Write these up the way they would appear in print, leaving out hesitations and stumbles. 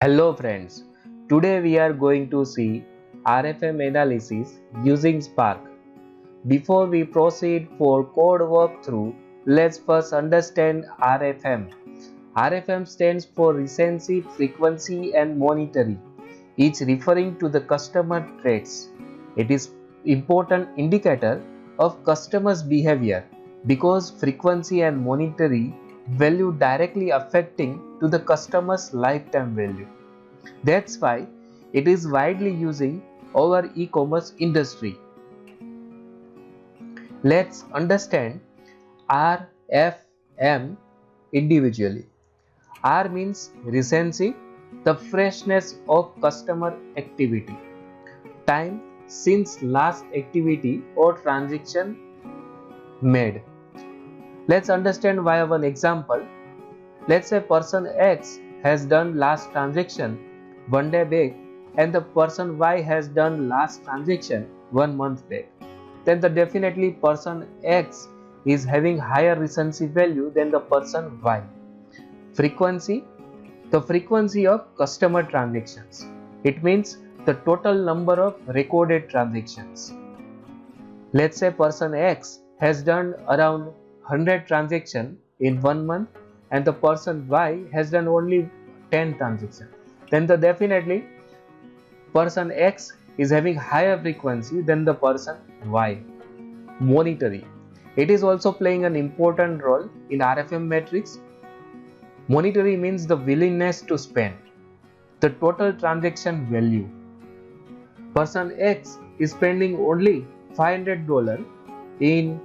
Hello friends, today we are going to see RFM analysis using Spark. Before we proceed for code walkthrough, let's first understand RFM. RFM stands for Recency, Frequency and Monetary, each referring to the customer traits. It is important indicator of customers' behavior because frequency and monetary value directly affecting to the customer's lifetime value. That's why it is widely using our e-commerce industry. Let's understand RFM individually. R means recency, the freshness of customer activity. Time since last activity or transaction made. Let's understand via one example. Let's say person X has done last transaction 1 day back and the person Y has done last transaction 1 month back. Then definitely person X is having higher recency value than the person Y. Frequency, the frequency of customer transactions. It means the total number of recorded transactions. Let's say person X has done around 100 transactions in 1 month and the person Y has done only 10 transactions. Then definitely person X is having higher frequency than the person Y. Monetary. It is also playing an important role in RFM matrix. Monetary means the willingness to spend, the total transaction value. Person X is spending only $500 in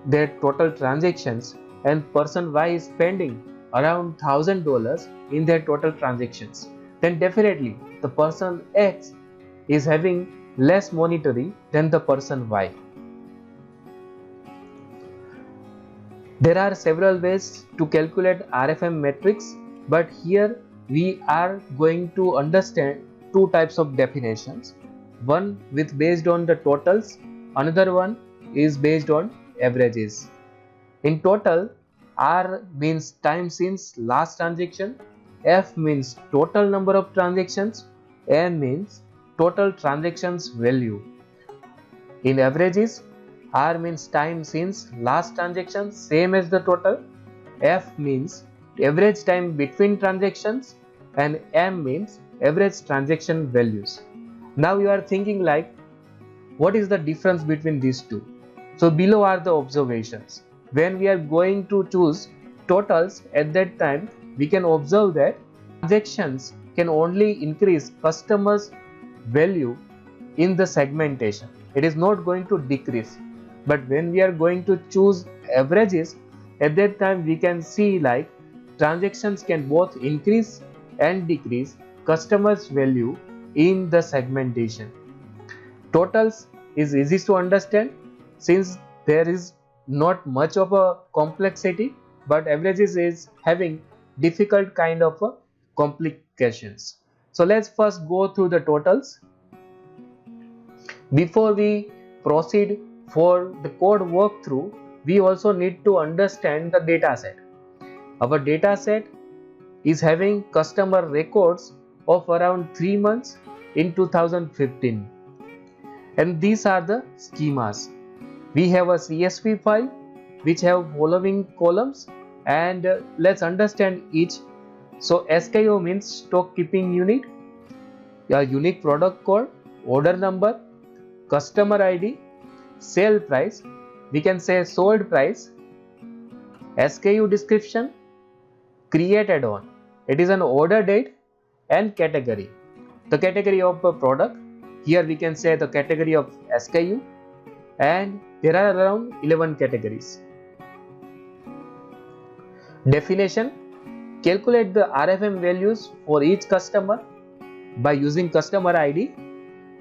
their total transactions and person Y is spending around $1,000 in their total transactions. Then definitely the person X is having less monetary than the person Y. There are several ways to calculate RFM matrix, but here we are going to understand two types of definitions. One with based on the totals, another one is based on averages. In total, R means time since last transaction, F means total number of transactions, M means total transactions value. In averages, R means time since last transaction same as the total, F means average time between transactions and M means average transaction values. Now you are thinking like, what is the difference between these two? So below are the observations. When we are going to choose totals at that time, we can observe that transactions can only increase customers' value in the segmentation. It is not going to decrease. But when we are going to choose averages, at that time we can see like transactions can both increase and decrease customers' value in the segmentation. Totals is easy to understand since there is not much of a complexity, but averages is having difficult kind of complications. So let's first go through the totals. Before we proceed for the code walkthrough, we also need to understand the data set. Our data set is having customer records of around 3 months in 2015. And these are the schemas. We have a CSV file which have following columns and let's understand each. So SKU means stock keeping unit, a unique product code, order number, customer ID, sale price, we can say sold price, SKU description, created on, it is an order date and category. The category of a product, here we can say the category of SKU and there are around 11 categories. Definition, calculate the RFM values for each customer by using customer ID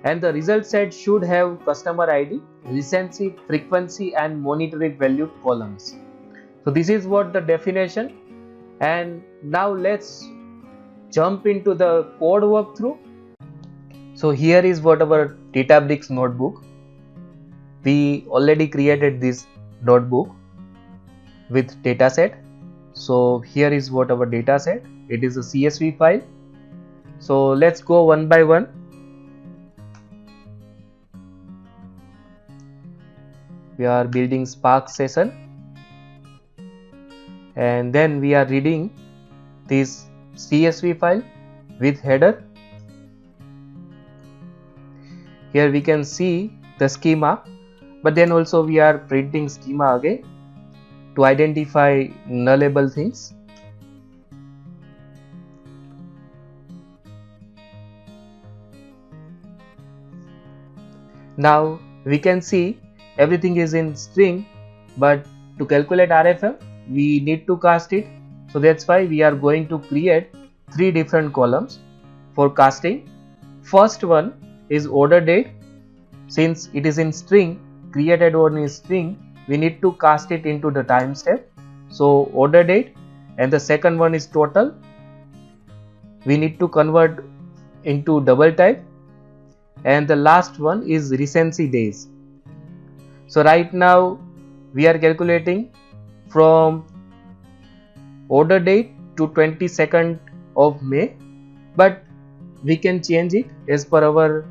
and the result set should have customer ID, recency, frequency and monetary value columns. So this is what the definition, and now let's jump into the code walkthrough. So here is what our Databricks notebook. We already created this notebook with dataset. So here is what our dataset. It is a CSV file. So let's go one by one. We are building Spark session, and then we are reading this CSV file with header. Here we can see the schema, but then also we are printing schema again to identify nullable things. Now we can see everything is in string, but to calculate RFM we need to cast it. So that's why we are going to create 3 different columns for casting. First one is order date. Since it is in string, created one is string, we need to cast it into the time step. So order date, and the second one is total. We need to convert into double type, and the last one is recency days. So right now we are calculating from order date to 22nd of May, but we can change it as per our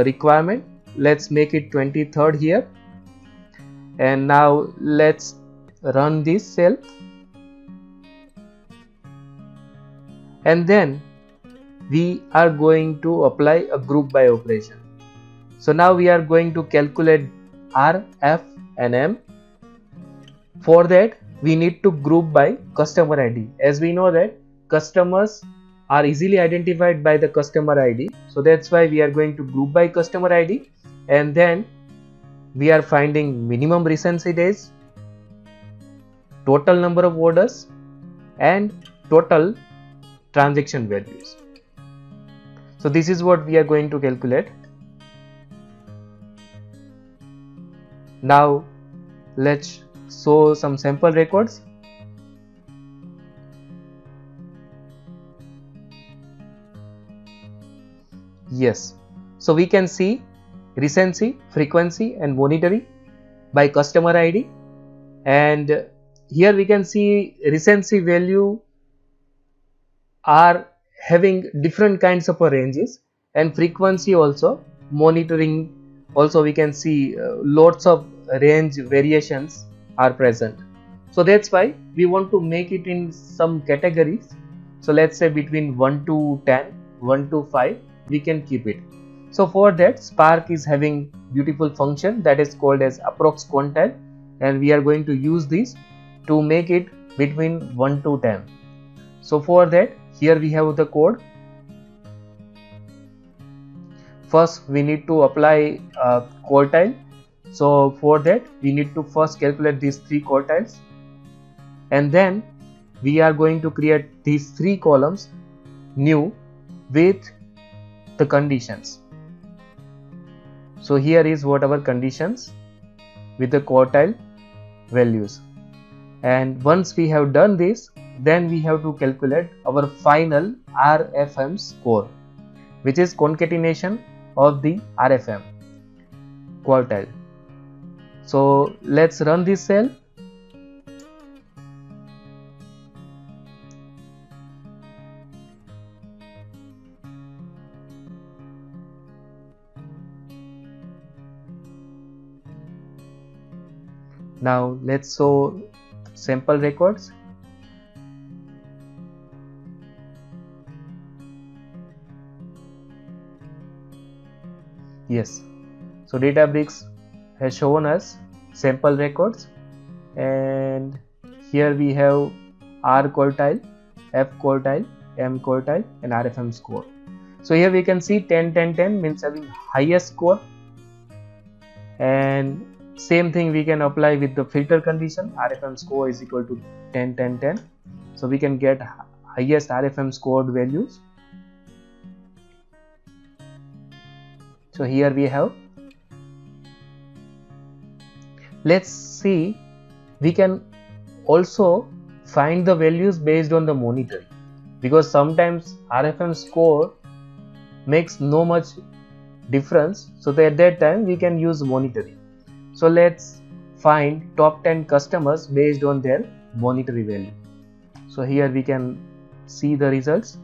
requirement. Let's make it 23rd here, and now let's run this cell, and then we are going to apply a group by operation. So now we are going to calculate R, F and M. For that we need to group by customer ID. As we know that customers are easily identified by the customer ID, so that's why we are going to group by customer ID, and then we are finding minimum recency days, total number of orders and total transaction values. So this is what we are going to calculate. Now let's show some sample records. Yes, so we can see recency, frequency and monetary by customer ID, and here we can see recency value are having different kinds of ranges, and frequency also, monitoring also we can see lots of range variations are present. So that's why we want to make it in some categories. So let's say between 1 to 10, 1 to 5 we can keep it. So for that Spark is having beautiful function that is called as approx quantile, and we are going to use this to make it between 1 to 10. So for that here we have the code. First we need to apply quartile. So for that we need to first calculate these 3 quartiles, and then we are going to create these 3 columns new with the conditions. So here is what our conditions with the quartile values, and once we have done this, then we have to calculate our final RFM score, which is concatenation of the RFM quartile. So let's run this cell. Now let's show sample records. Yes, so Databricks has shown us sample records, and here we have R quartile, F quartile, M quartile and RFM score. So here we can see 10 10 10 means having highest score, and same thing we can apply with the filter condition. RFM score is equal to 10 10 10, so we can get highest RFM scored values. So here we have. Let's see, we can also find the values based on the monitoring, because sometimes RFM score makes no much difference, so at that time we can use monitoring. So let's find top 10 customers based on their monetary value. So here we can see the results.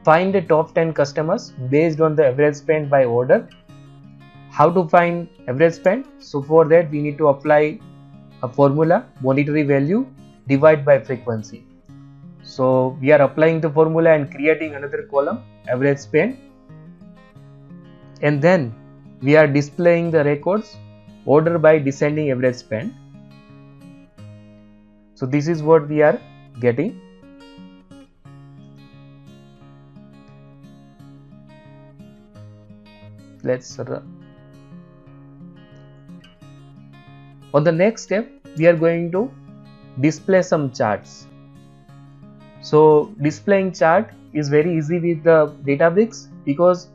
find the top 10 customers based on the average spend by order. How to find average spend? So for that we need to apply a formula, monetary value divide by frequency. So we are applying the formula and creating another column, average spend, and then we are displaying the records order by descending average spend. So this is what we are getting. Let's run. On the next step, we are going to display some charts. So displaying chart is very easy with the Databricks because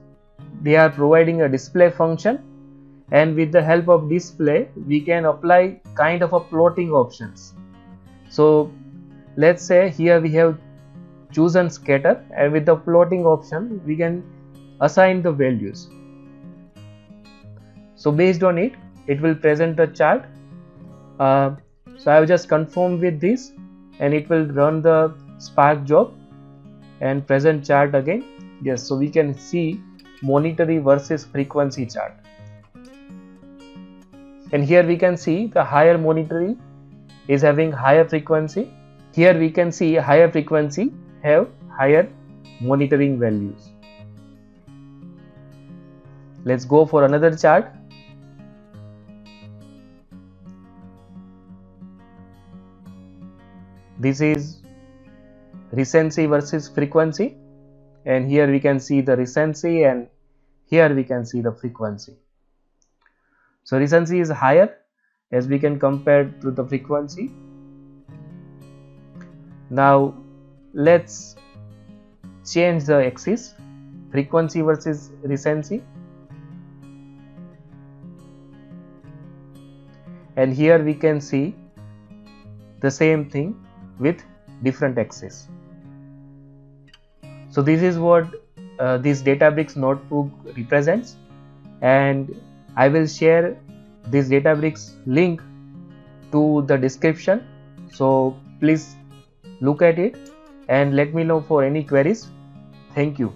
they are providing a display function, and with the help of display we can apply kind of a plotting options. So let's say here we have chosen scatter, and with the plotting option we can assign the values. So based on it, it will present the chart. So I have just confirmed with this, and it will run the Spark job and present chart again. Yes, so we can see monetary versus frequency chart, and here we can see the higher monetary is having higher frequency. Here we can see higher frequency have higher monitoring values. Let's go for another chart. This is recency versus frequency, and here we can see the recency, and here we can see the frequency. So recency is higher as we can compare to the frequency. Now let's change the axis, frequency versus recency, and here we can see the same thing with different axes. So this is what this Databricks notebook represents, and I will share this Databricks link to the description. So please look at it and let me know for any queries. Thank you.